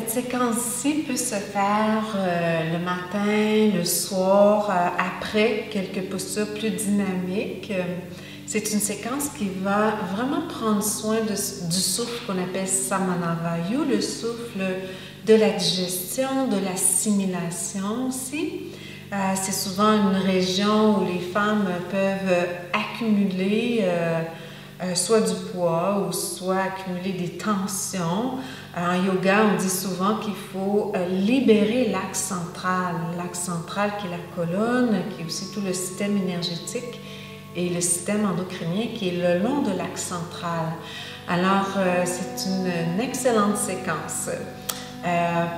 cette séquence-ci peut se faire le matin, le soir, après quelques postures plus dynamiques. C'est une séquence qui va vraiment prendre soin du souffle qu'on appelle Samanavayu, le souffle de la digestion, de l'assimilation aussi. C'est souvent une région où les femmes peuvent accumuler soit du poids ou soit accumuler des tensions. En yoga, on dit souvent qu'il faut libérer l'axe central qui est la colonne, qui est aussi tout le système énergétique et le système endocrinien qui est le long de l'axe central. Alors, c'est une excellente séquence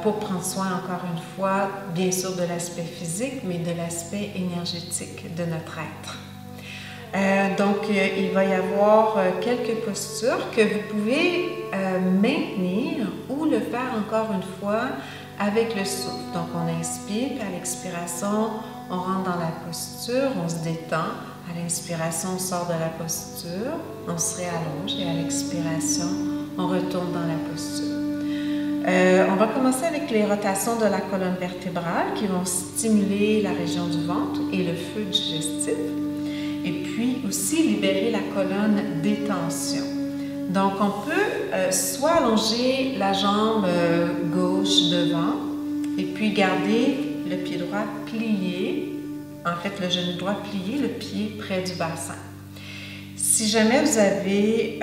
pour prendre soin, encore une fois, bien sûr de l'aspect physique, mais de l'aspect énergétique de notre être. Donc, il va y avoir quelques postures que vous pouvez maintenir ou le faire encore une fois avec le souffle. Donc, on inspire, puis à l'expiration, on rentre dans la posture, on se détend. À l'inspiration, on sort de la posture, on se réallonge et à l'expiration, on retourne dans la posture. On va commencer avec les rotations de la colonne vertébrale qui vont stimuler la région du ventre et le feu digestif. Et puis aussi libérer la colonne des tensions. Donc, on peut soit allonger la jambe gauche devant et puis garder le pied droit plié, en fait le genou droit plié, le pied près du bassin. Si jamais vous avez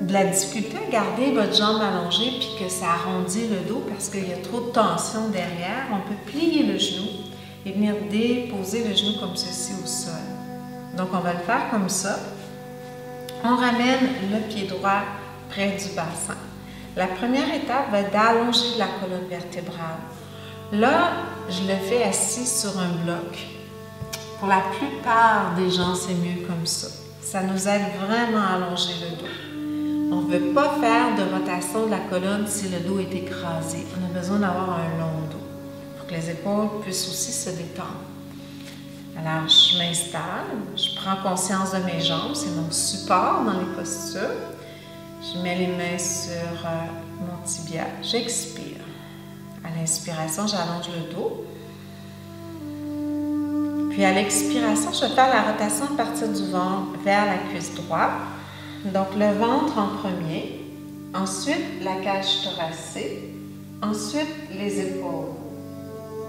de la difficulté à garder votre jambe allongée puis que ça arrondit le dos parce qu'il y a trop de tension derrière, on peut plier le genou et venir déposer le genou comme ceci au sol. Donc, on va le faire comme ça. On ramène le pied droit près du bassin. La première étape va être d'allonger la colonne vertébrale. Là, je le fais assis sur un bloc. Pour la plupart des gens, c'est mieux comme ça. Ça nous aide vraiment à allonger le dos. On ne veut pas faire de rotation de la colonne si le dos est écrasé. On a besoin d'avoir un long dos pour que les épaules puissent aussi se détendre. Alors, je m'installe, je prends conscience de mes jambes, c'est mon support dans les postures. Je mets les mains sur mon tibia, j'expire. À l'inspiration, j'allonge le dos. Puis à l'expiration, je vais faire la rotation à partir du ventre vers la cuisse droite. Donc, le ventre en premier, ensuite la cage thoracique, ensuite les épaules.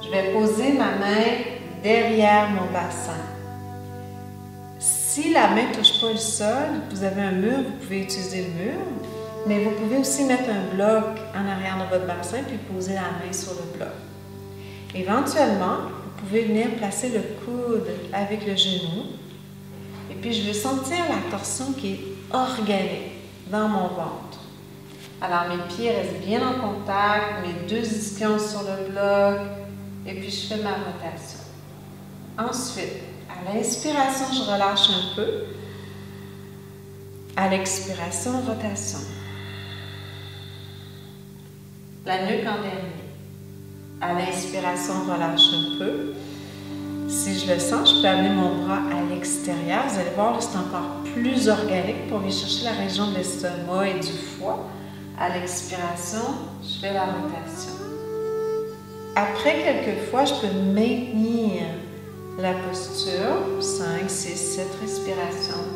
Je vais poser ma main derrière mon bassin. Si la main ne touche pas le sol, vous avez un mur, vous pouvez utiliser le mur, mais vous pouvez aussi mettre un bloc en arrière de votre bassin puis poser la main sur le bloc. Éventuellement, vous pouvez venir placer le coude avec le genou et puis je veux sentir la torsion qui est organique dans mon ventre. Alors mes pieds restent bien en contact, mes deux ischions sur le bloc et puis je fais ma rotation. Ensuite, à l'inspiration, je relâche un peu. À l'expiration, rotation. La nuque en dernier. À l'inspiration, relâche un peu. Si je le sens, je peux amener mon bras à l'extérieur. Vous allez voir, là, c'est encore plus organique pour aller chercher la région de l'estomac et du foie. À l'expiration, je fais la rotation. Après quelques fois, je peux maintenir la posture, 5, 6, 7 respirations.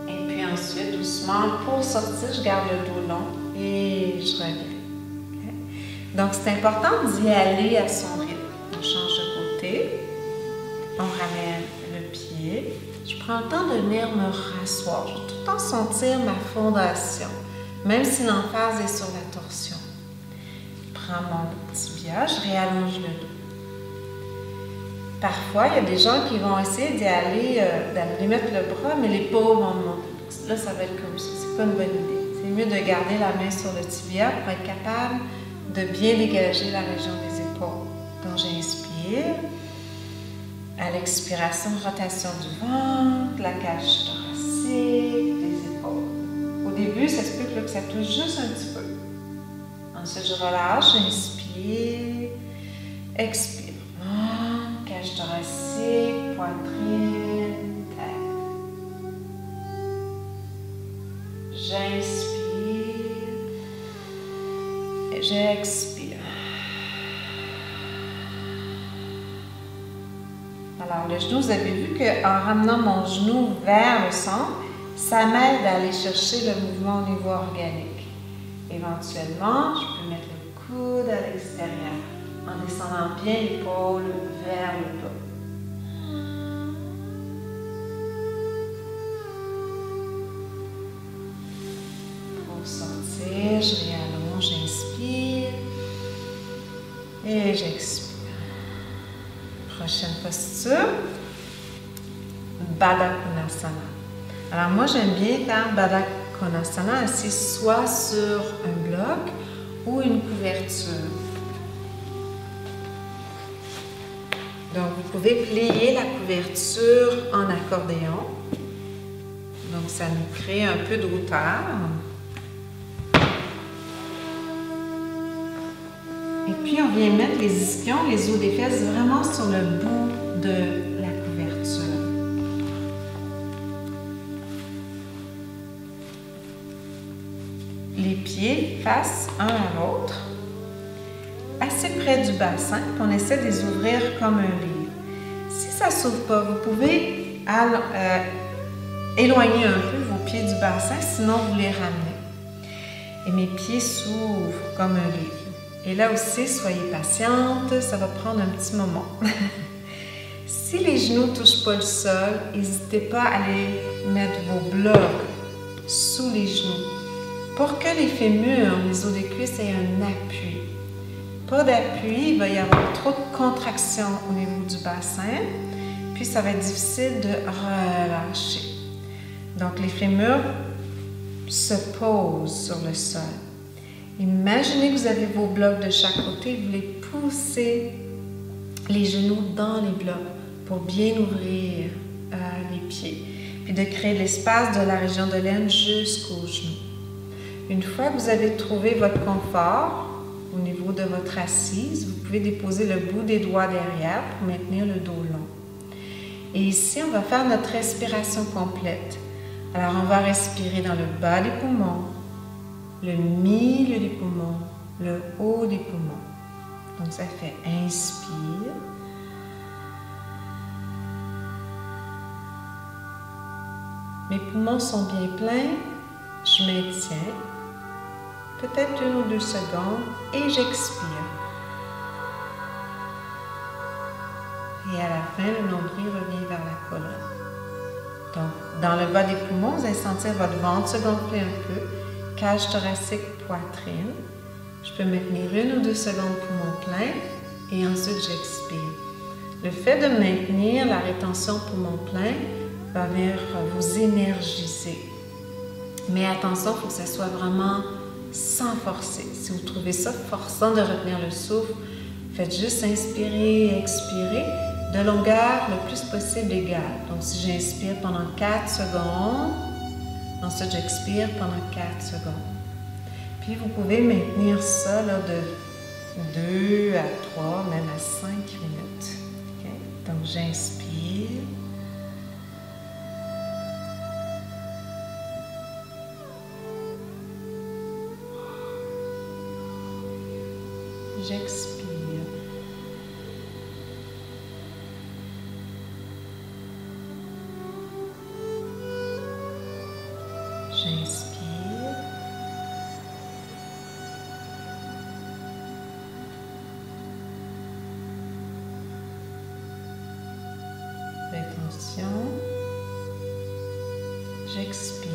Et puis ensuite, doucement, pour sortir, je garde le dos long et je reviens. Okay? Donc, c'est important d'y aller à son rythme. On change de côté, on ramène le pied. Je prends le temps de venir me rasseoir. Je vais tout le temps sentir ma fondation, même si l'emphase est sur la torsion. Je prends mon tibia, je réallonge le dos. Parfois, il y a des gens qui vont essayer d'y aller, d'aller mettre le bras, mais les paumes vont monter. Là, ça va être comme ça. C'est pas une bonne idée. C'est mieux de garder la main sur le tibia pour être capable de bien dégager la région des épaules. Donc, j'inspire. À l'expiration, rotation du ventre, la cage thoracique, les épaules. Au début, ça se peut que ça touche juste un petit peu. Ensuite, je relâche, inspire, expire. Cage thoracique, poitrine, tête. J'inspire, Et j'expire. Alors, le genou, vous avez vu qu'en ramenant mon genou vers le centre, ça m'aide à aller chercher le mouvement au niveau organique. Éventuellement, je peux mettre le coude à l'extérieur en descendant bien l'épaule vers le bas. Pour sortir, je réallonge, j'inspire et j'expire. Prochaine posture, Baddha Konasana. Alors moi, j'aime bien faire Baddha Konasana assis soit sur un bloc ou une couverture. Donc, vous pouvez plier la couverture en accordéon. Donc, ça nous crée un peu de hauteur. Et puis, on vient mettre les ischions, les os des fesses vraiment sur le bout de la couverture. Les pieds face un à l'autre, assez près du bassin, puis on essaie de les ouvrir comme un livre. Si ça ne s'ouvre pas, vous pouvez éloigner un peu vos pieds du bassin, sinon vous les ramenez. Et mes pieds s'ouvrent comme un livre. Et là aussi, soyez patiente, ça va prendre un petit moment. Si les genoux ne touchent pas le sol, n'hésitez pas à aller mettre vos blocs sous les genoux pour que les fémurs, les os des cuisses aient un appui. Pas d'appui, il va y avoir trop de contraction au niveau du bassin, puis ça va être difficile de relâcher. Donc les fémurs se posent sur le sol. Imaginez que vous avez vos blocs de chaque côté, vous les poussez les genoux dans les blocs pour bien ouvrir les pieds, puis de créer l'espace de la région de l'aine jusqu'aux genoux. Une fois que vous avez trouvé votre confort au niveau de votre assise, vous pouvez déposer le bout des doigts derrière pour maintenir le dos long. Et ici, on va faire notre respiration complète. Alors, on va respirer dans le bas des poumons, le milieu des poumons, le haut des poumons. Donc, ça fait inspire. Mes poumons sont bien pleins, je maintiens. Peut-être 1 ou 2 secondes et j'expire. Et à la fin, le nombril revient vers la colonne. Donc, dans le bas des poumons, vous allez sentir votre ventre se gonfler un peu, cage thoracique, poitrine. Je peux maintenir 1 ou 2 secondes poumon plein et ensuite j'expire. Le fait de maintenir la rétention poumon plein va venir vous énergiser. Mais attention, il faut que ça soit vraiment sans forcer. Si vous trouvez ça forçant de retenir le souffle, faites juste inspirer et expirer de longueur le plus possible égale. Donc, si j'inspire pendant 4 secondes, ensuite j'expire pendant 4 secondes. Puis, vous pouvez maintenir ça là, de 2 à 3, même à 5 minutes. Okay? Donc, j'inspire. J'expire. J'inspire. Rétention. J'expire.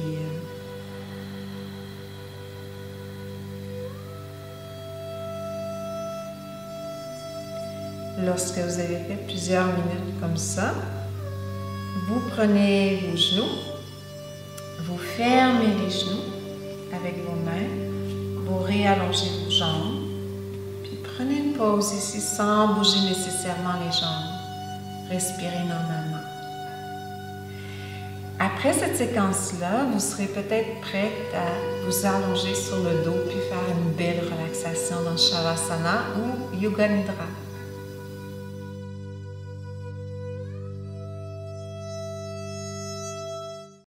Lorsque vous avez fait plusieurs minutes comme ça, vous prenez vos genoux, vous fermez les genoux avec vos mains, vous réallongez vos jambes, puis prenez une pause ici sans bouger nécessairement les jambes. Respirez normalement. Après cette séquence-là, vous serez peut-être prête à vous allonger sur le dos puis faire une belle relaxation dans Shavasana ou Yoga Nidra.